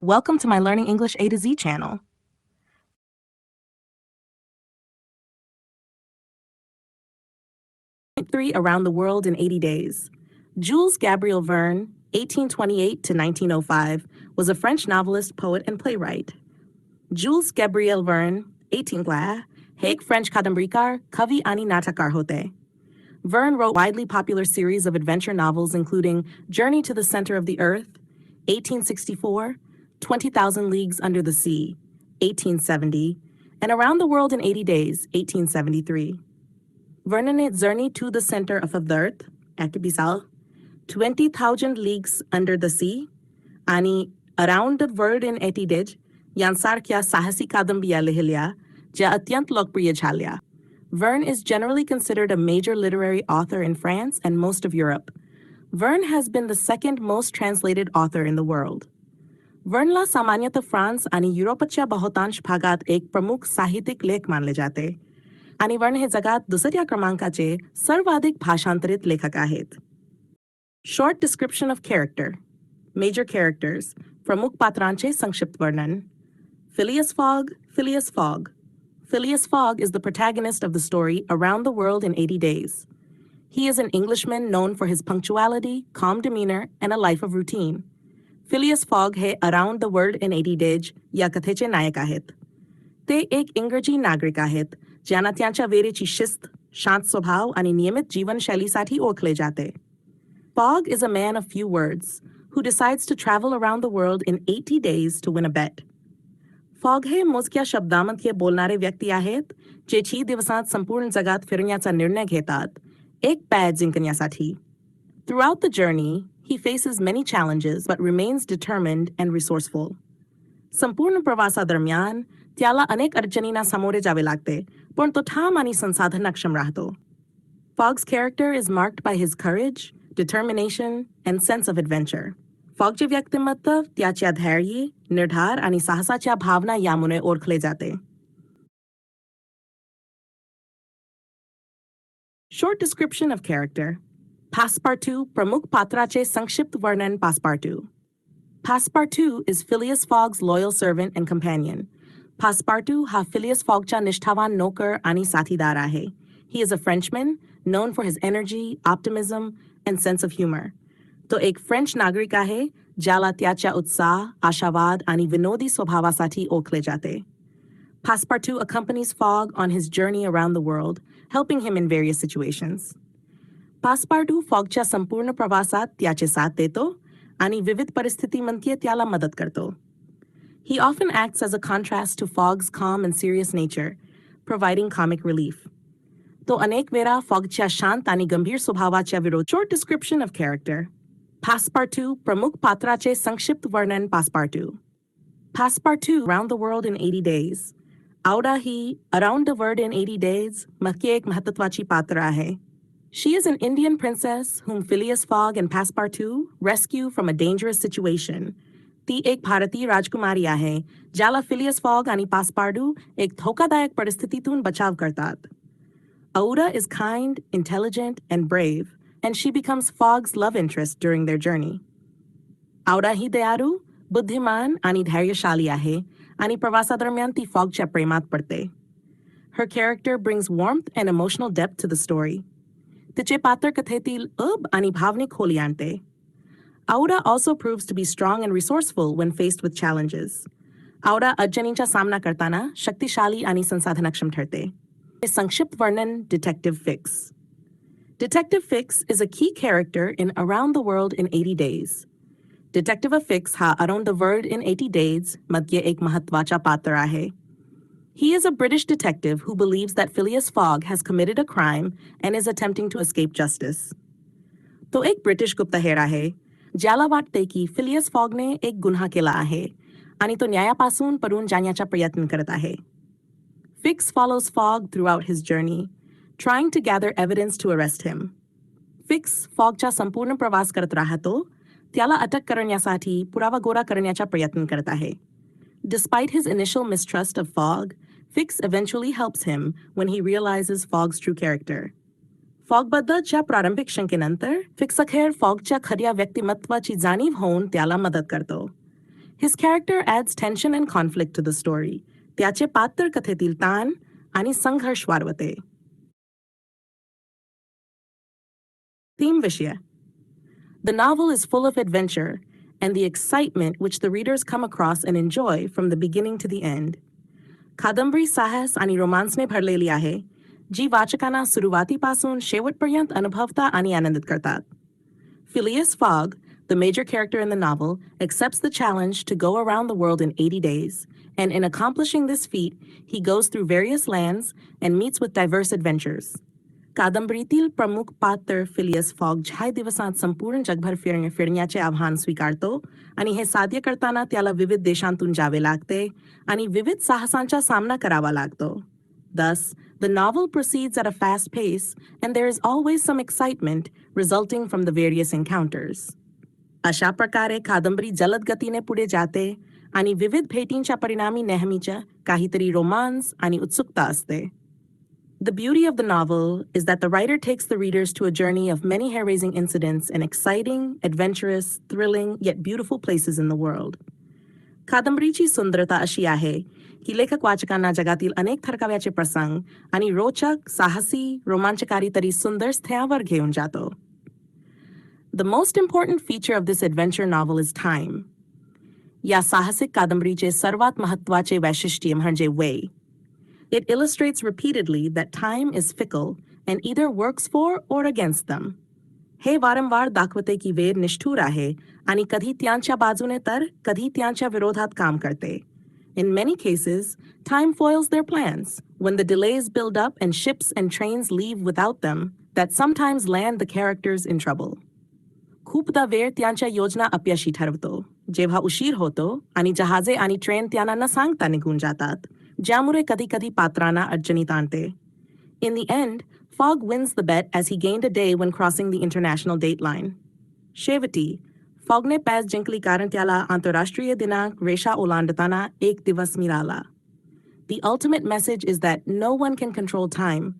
Welcome to my Learning English A to Z channel. 3 Around the World in 80 Days. Jules Gabriel Verne, 1828 to 1905, was a French novelist, poet, and playwright. Jules Gabriel Verne, 18 एक French कादंबरीकार, कवि आणि नाटककार होते. Verne wrote widely popular series of adventure novels including Journey to the Center of the Earth, 1864, 20,000 Leagues Under the Sea, 1870, and Around the World in 80 Days, 1873. Verne Journey to the Center of the Earth, Bisal, 20,000 Leagues Under the Sea, आणि Around the World in 80 Days, यांसारख्या साहसी कादंबिया लिहिल्या, ज्या अत्यंत लोकप्रिय झाल्या. Verne is generally considered a major literary author in France and most of Europe. Verne has been the second most translated author in the world. Verneला सामान्यतः France आणि युरोपच्या बहुतांश भागात एक प्रमुख साहित्यिक लेख मानले जाते. आणि Verne हे जगात दुसऱ्या क्रमांकाचे सर्वाधिक भाषांतरित लेखक आहेत. Short description of character. Major characters. प्रमुख पात्रांचे संक्षिप्त वर्णन. Phileas Fogg, Phileas Fogg. Phileas Fogg is the protagonist of the story Around the World in 80 Days. He is an Englishman known for his punctuality, calm demeanor, and a life of routine. Phileas Fogg hey Around the World in 80 Days या कथेचे नायक आहेत. ते एक इंग्रजी नागरिक आहेत, ज्यांना त्यांच्या वेळेची शिस्त, शांत स्वभाव आणि नियमित जीवनशैलीसाठी ओळखले जाते. Fogg is a man of few words, who decides to travel around the world in 80 days to win a bet. Fogg हे मोजक्या शब्दांमध्ये बोलणारे व्यक्ती आहेत, जे 6 दिवसांत संपूर्ण जगात फिरण्याचा निर्णय घेतात, एक बॅट जिंकण्यासाठी. Throughout the journey, he faces many challenges but remains determined and resourceful. संपूर्ण प्रवासादरम्यान त्याला अनेक अडचणींना सामोरे जावे लागते, पण तो ठाम आणि संसाधनक्षम राहतो. Fogg's character is marked by his courage, determination, and sense of adventure. Foggचे व्यक्तिमत्व त्याच्या धैर्य, निर्धार आणि साहसाच्या भावना यामुळे ओळखले जाते. Short description of character. Passepartout, प्रमुख पात्राचे संक्षिप्त वर्णन. Passepartout. Passepartout is Phileas Fogg's loyal servant and companion. Passepartout हा Phileas Foggचा निष्ठावान नोकर आणि साथीदार आहे. He is a Frenchman, known for his energy, optimism, and sense of humor. तो एक फ्रेंच नागरिक आहे, ज्याला त्याच्या उत्साह, आशावाद आणि विनोदी स्वभावासाठी ओळखले जाते. Passepartout accompanies Fogg on his journey around the world, helping him in various situations. Passepartout Foggच्या संपूर्ण प्रवासात त्याचे साथ देतो आणि विविध परिस्थितींमध्ये त्याला मदत करतो. He often acts as a contrast to Fogg's calm and serious nature, providing comic relief. तो अनेक वेळा Foggच्या शांत आणि गंभीर स्वभावाच्या विरोध. Short description of character. Passepartout, प्रमुख पात्राचे संक्षिप्त वर्णन. Passepartout. Passepartout, Around the World in 80 Days. Auda he Around the World in 80 Days मध्ये एक महत्त्वाची पात्र आहे. She is an Indian princess whom Phileas Fogg and Passepartout rescue from a dangerous situation. ती एक भारतीय राजकुमारी आहे, ज्याला Phileas Fogg आणि Passepartout एक धोकादायक परिस्थितीतून बचाव करतात. Aouda is kind, intelligent, and brave, and she becomes Fogg's love interest during their journey. Aouda ही दयाळू, बुद्धिमान आणि धैर्यशाली आहे, आणि प्रवासादरम्यान ती Foggच्या प्रेमात पडते. Her character brings warmth and emotional depth to the story. तिचे पात्र कथेतील उब आणि भावनिक खोली आणते. Aouda also proves to be strong and resourceful when faced with challenges. Aouda अडचणींचा सामना करताना शक्तिशाली आणि संसाधनक्षम ठरते. संक्षिप्त वर्णन. Detective Fix. Detective Fix is a key character in Around the World in 80 Days. Detective Fix हा Around the World in 80 Days मध्ये एक महत्त्वाचा पात्र आहे. He is a British detective who believes that Phileas Fogg has committed a crime and is attempting to escape justice. तो एक British गुप्तहेर आहे, ज्याला वाटते की Phileas Foggने एक गुन्हा केला आहे आणि तो न्यायापासून पळून जाण्याचा प्रयत्न करत आहे. Fix follows Fogg throughout his journey, trying to gather evidence to arrest him. Fix Foggचा संपूर्ण प्रवास करत राहतो, त्याला अटक करण्यासाठी पुरावा गोळा करण्याचा प्रयत्न करत आहे. Despite his initial mistrust of Fogg, Fix eventually helps him when he realizes Fogg's true character. Foggबद्दलच्या प्रारंभिक शंकेनंतर Fix अखेर Foggच्या खऱ्या व्यक्तिमत्वाची जाणीव होऊन त्याला मदत करतो. His character adds tension and conflict to the story. त्याचे पात्र कथेतील ताण आणि संघर्ष वाढवते. Theme विषय. The novel is full of adventure and the excitement which the readers come across and enjoy from the beginning to the end. कादंबरी साहस आणि रोमांसने भरलेली आहे, जी वाचकांना सुरुवातीपासून शेवटपर्यंत अनुभवता आणि आनंदित करतात. Phileas Fogg, the major character in the novel, accepts the challenge to go around the world in 80 days, and in accomplishing this feat, he goes through various lands and meets with diverse adventures. कादंबरीतील प्रमुख पात्र Phileas fog 6 दिवसांत संपूर्ण जगभर फिरण्याचे आव्हान स्वीकारतो आणि हे साध्य करताना त्याला विविध देशांतून जावे लागते आणि विविध साहसांचा सामना करावा लागतो. Thus, the novel proceeds at a fast pace, and there is always some excitement resulting from the various encounters. अशा प्रकारे कादंबरी जलद गतीने पुढे जाते आणि विविध भेटींच्या परिणामी नेहमीच्या काहीतरी रोमांस आणि उत्सुकता असते. The beauty of the novel is that the writer takes the readers to a journey of many hair-raising incidents in exciting, adventurous, thrilling, yet beautiful places in the world. कादंबरीची सुंदरता अशी आहे की लेखक वाचकांना जगातील अनेक थरकाव्याचे प्रसंग आणि रोचक, साहसी, रोमांचकारी तरी सुंदर स्थळांवर घेऊन जातो. The most important feature of this adventure novel is time. या साहसिक कादंबरीचे सर्वात महत्त्वाचे वैशिष्ट्य म्हणजे वेळ. It illustrates repeatedly that time is fickle and either works for or against them. हे वारंवार दाखवते की वेळ निष्ठुर आहे आणि कधी त्यांच्या बाजूने तर कधी त्यांच्या विरोधात काम करते. In many cases, time foils their plans when the delays build up and ships and trains leave without them that sometimes land the characters in trouble. खूपदा वेळ त्यांच्या योजना अपयशी ठरवतो, जेव्हा उशीर होतो आणि जहाजे आणि ट्रेन त्यांना न सांगता निघून जातात, ज्यामुळे कधी-कधी पात्रांना अडचणीत आणते. In the end, Fogg wins the bet as he gained a day when crossing the international dateline. शेवटी, फॉगने पॅस जिंकली कारण त्याला आंतरराष्ट्रीय दिनांक रेषा ओलांडताना एक दिवस मिळाला. The ultimate message is that no one can control time.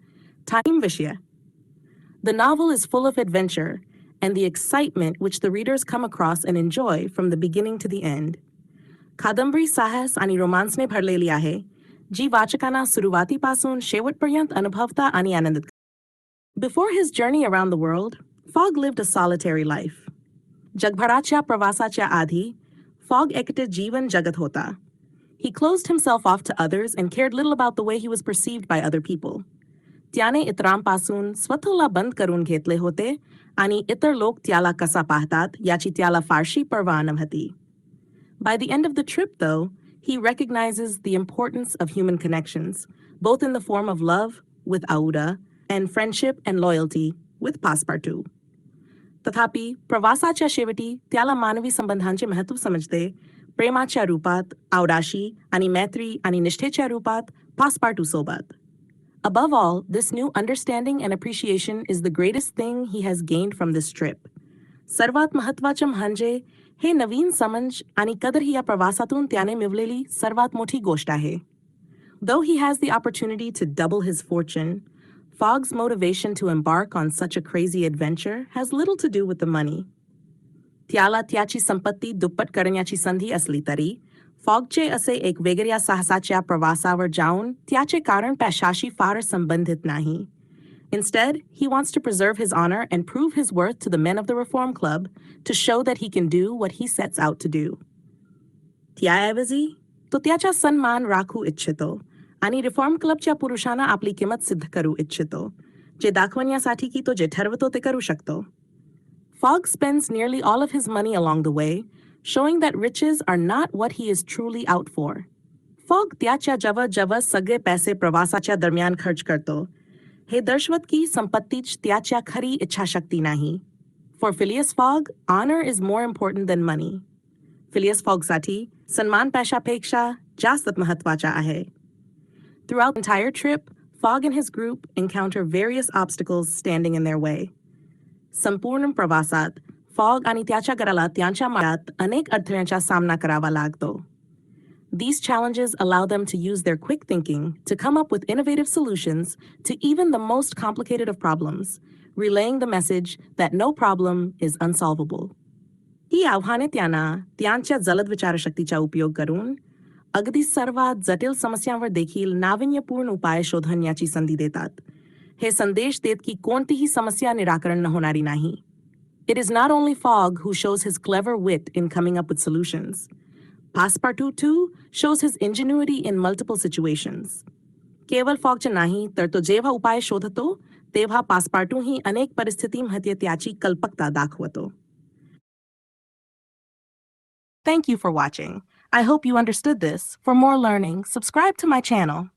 Time विषय. The novel is full of adventure and the excitement which the readers come across and enjoy from the beginning to the end. कादंबरी साहस आणि रोमांसने भरलेली आहे, जी वाचकांना सुरुवातीपासून शेवटपर्यंत अनुभवता आणि आनंदित. Before his journey around the world, Fogg lived a solitary life. जगभराच्या प्रवासाच्या आधी, Fogg एकटे जीवन जगत होता. He closed himself off to others and cared little about the way he was perceived by other people. त्याने इतरांपासून स्वतःला बंद करून घेतले होते आणि इतर लोक त्याला कसा पाहतात याची त्याला फारशी पर्वा नव्हती. By the end of the trip, though, he recognizes the importance of human connections, both in the form of love with Aouda and friendship and loyalty with Passepartout. तथापि, प्रवासाच्या शेवटी त्याला मानवी संबंधांचे महत्त्व समजते, प्रेमाच्या रूपात आवडाशी आणि मैत्री आणि निष्ठेच्या रूपात Passepartout सोबत. Above all, this new understanding and appreciation is the greatest thing he has gained from this trip. सर्वात महत्त्वाचे म्हणजे हे नवीन समज आणि कदर ही या प्रवासातून त्याने मिळवलेली सर्वात मोठी गोष्ट आहे. Though he has the opportunity to double his fortune, Fogg's motivation to embark on such a crazy adventure has little to do with the money. त्याला त्याची संपत्ती दुप्पट करण्याची संधी असली तरी, फॉगचे असे एक वेगळ्या साहसाच्या प्रवासावर जाऊन त्याचे कारण पैशाशी फार संबंधित नाही. Instead, he wants to preserve his honor and prove his worth to the men of the Reform Club to show that he can do what he sets out to do. त्याऐवजी, तो त्याचा सन्मान राखू इच्छितो आणि रिफॉर्म क्लबच्या पुरुषांना आपली किंमत सिद्ध करू इच्छितो, जे दाखवण्यासाठी की तो जे ठरवतो ते करू शकतो. Fogg spends nearly all of his money along the way, showing that riches are not what he is truly out for. Fogg त्याच्या जवळ सगळे पैसे प्रवासाच्या दरम्यान खर्च करतो, हे दर्शवत की संपत्तीच त्याच्या खरी इच्छाशक्ती नाही. For Phileas Fogg, honor is more important than money. Phileas Foggसाठी सन्मान पैशापेक्षा जास्त महत्त्वाचा आहे. Throughout the entire trip, Fogg and his group encounter various obstacles standing in their way. संपूर्ण प्रवासात Fogg आणि त्याच्या घराला त्यांच्या मार्गात अनेक अडथळ्यांचा सामना करावा लागतो. These challenges allow them to use their quick thinking to come up with innovative solutions to even the most complicated of problems, relaying the message that no problem is unsolvable. ही आव्हाने त्यांना त्यांच्या जलद विचारशक्तीचा उपयोग करून अगदी सर्वात जटिल समस्यांवर देखील नाविन्यपूर्ण उपाय शोधण्याची संधी देतात. हे संदेश देत की कोणतीही समस्या निराकरण न होणारी नाही. It is not only Fogg who shows his clever wit in coming up with solutions. Passepartout too shows his ingenuity in multiple situations. केवळ फॉगचे नाही तर तो जेव्हा उपाय शोधतो तेव्हा पासपार्टू ही अनेक परिस्थितींमध्ये त्याची कल्पकता दाखवतो. Thank you for watching. I hope you understood this. For more learning, subscribe to my channel.